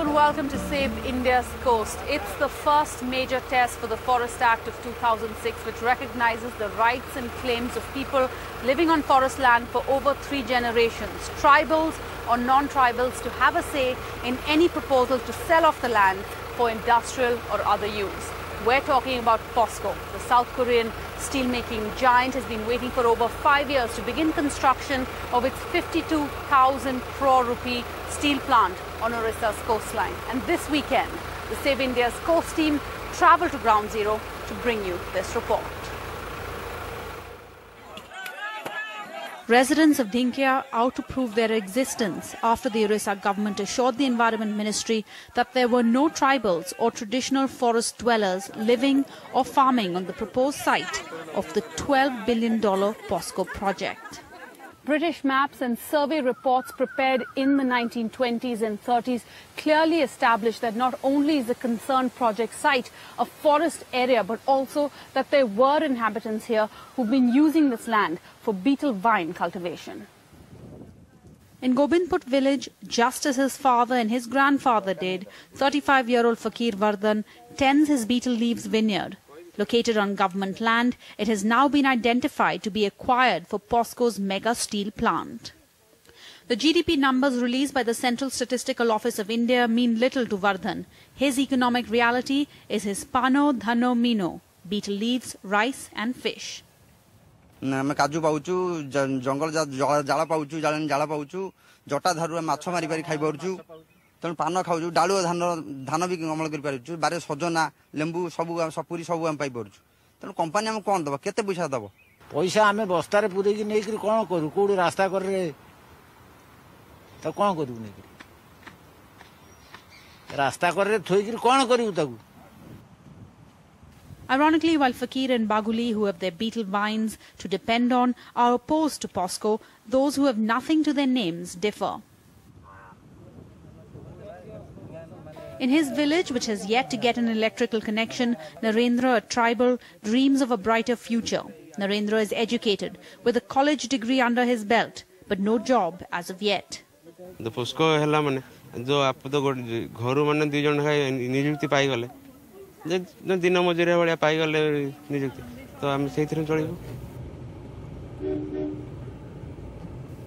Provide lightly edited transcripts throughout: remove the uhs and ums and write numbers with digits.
Well, welcome to Save India's Coast. It's the first major test for the Forest Act of 2006, which recognizes the rights and claims of people living on forest land for over 3 generations, tribals or non-tribals, to have a say in any proposal to sell off the land for industrial or other use. We're talking about POSCO. The South Korean steelmaking giant has been waiting for over 5 years to begin construction of its 52,000 crore rupee steel plant on Orissa's coastline. And this weekend, the Save India's Coast team travelled to Ground Zero to bring you this report. Residents of Dinkia out to prove their existence after the Orissa government assured the Environment Ministry that there were no tribals or traditional forest dwellers living or farming on the proposed site of the $12 billion POSCO project. British maps and survey reports prepared in the 1920s and 30s clearly established that not only is the concerned project site a forest area, but also that there were inhabitants here who've been using this land for betel vine cultivation. In Gobindput village, just as his father and his grandfather did, 35-year-old Fakir Vardhan tends his betel leaves vineyard. Located on government land, it has now been identified to be acquired for POSCO's mega steel plant. The GDP numbers released by the Central Statistical Office of India mean little to Vardhan. His economic reality is his pano dhano mino, betel leaves, rice and fish. ଆମେ କାଜୁ ପାଉଛୁ ଜଙ୍ଗଲ ଜାଳ ପାଉଛୁ ଜାଳ ପାଉଛୁ ଜଟା ଧାରୁ ମାଛ ମାରି ପାରି ଖାଇ ପାରୁଛୁ ତେଣୁ ପାନ ଖାଉଛୁ ଡାଳୁଅ ଧାନ ବି ଅମଳ କରି ପାରୁଛୁ ବାରେ ସଜନା ଲେମ୍ବୁ ସବୁ ସପୁରୀ ସବୁ ଆମେ ପାଇ ପାରୁଛୁ ତେଣୁ କମ୍ପାନୀ ଆମକୁ କଣ ଦବ କେତେ ପଇସା ଦବ ପଇସା ଆମେ ବସ୍ତାରେ ପୁରେଇକି ନେଇକି କଣ କରୁ କୋଉଠି ରାସ୍ତା କରିରେ ତ କଣ କରିବୁ ନେଇକି ରାସ୍ତା କରିରେ ଥୋଇକି କଣ କରିବୁ ତାକୁ. Ironically, while Fakir and Baguli, who have their betel vines to depend on, are opposed to POSCO, those who have nothing to their names differ. In his village, which has yet to get an electrical connection, Narendra, a tribal, dreams of a brighter future. Narendra is educated, with a college degree under his belt, but no job as of yet. The POSCO hela mane jo aap to gharu mane di jon hai nijukti pai gale je dina mojure bhaliya pai gale nijukti to ame seithire chalibu.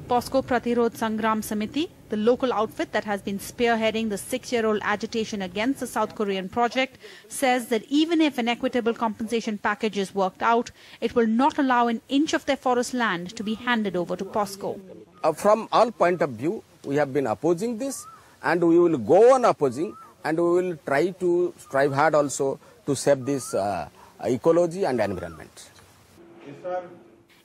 POSCO Pratirod Sangram Samiti, the local outfit that has been spearheading the 6-year-old agitation against the South Korean project, says that even if an equitable compensation package is worked out, it will not allow an inch of their forest land to be handed over to POSCO. From all point of view, we have been opposing this, and we will go on opposing, and we will try to strive hard also to save this ecology and environment.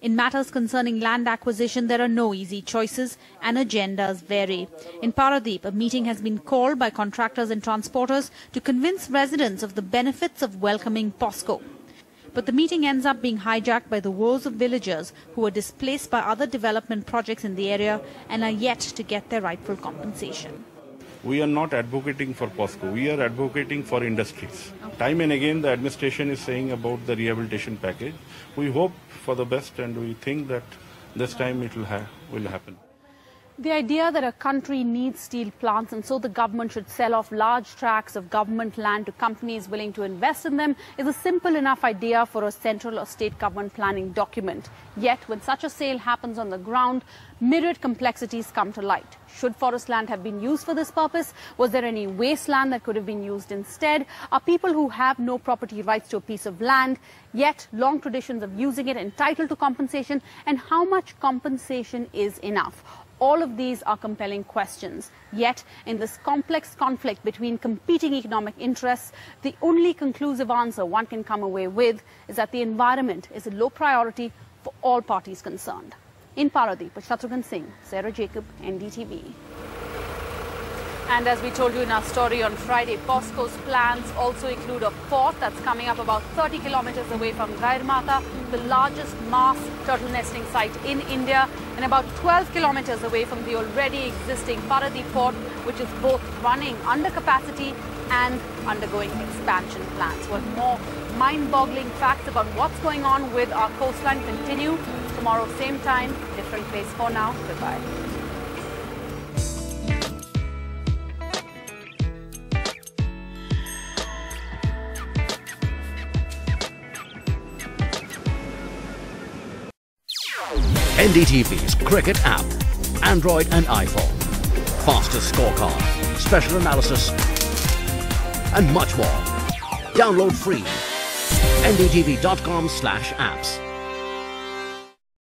In matters concerning land acquisition, there are no easy choices and agendas vary. In Paradeep, a meeting has been called by contractors and transporters to convince residents of the benefits of welcoming POSCO. But the meeting ends up being hijacked by the woes of villagers who were displaced by other development projects in the area and are yet to get their rightful compensation. We are not advocating for POSCO, we are advocating for industries. Time and again the administration is saying about the rehabilitation package. We hope for the best and we think that this time it will happen. The idea that a country needs steel plants and so the government should sell off large tracts of government land to companies willing to invest in them is a simple enough idea for a central or state government planning document. Yet, when such a sale happens on the ground, myriad complexities come to light. Should forest land have been used for this purpose? Was there any wasteland that could have been used instead? Are people who have no property rights to a piece of land, yet long traditions of using it, entitled to compensation? And how much compensation is enough? All of these are compelling questions. Yet, in this complex conflict between competing economic interests, the only conclusive answer one can come away with is that the environment is a low priority for all parties concerned. In Paradeep, Shatrughan Singh, Sarah Jacob, NDTV. And as we told you in our story on Friday, POSCO's plans also include a port that's coming up about 30 kilometers away from Gairmata, the largest mass turtle nesting site in India, and about 12 kilometers away from the already existing Paradeep port, which is both running under capacity and undergoing expansion plans. Well, more mind-boggling facts about what's going on with our coastline continue tomorrow, same time, different place. For now, goodbye. NDTV's cricket app, Android and iPhone, fastest scorecard, special analysis, and much more. Download free. ndtv.com/apps.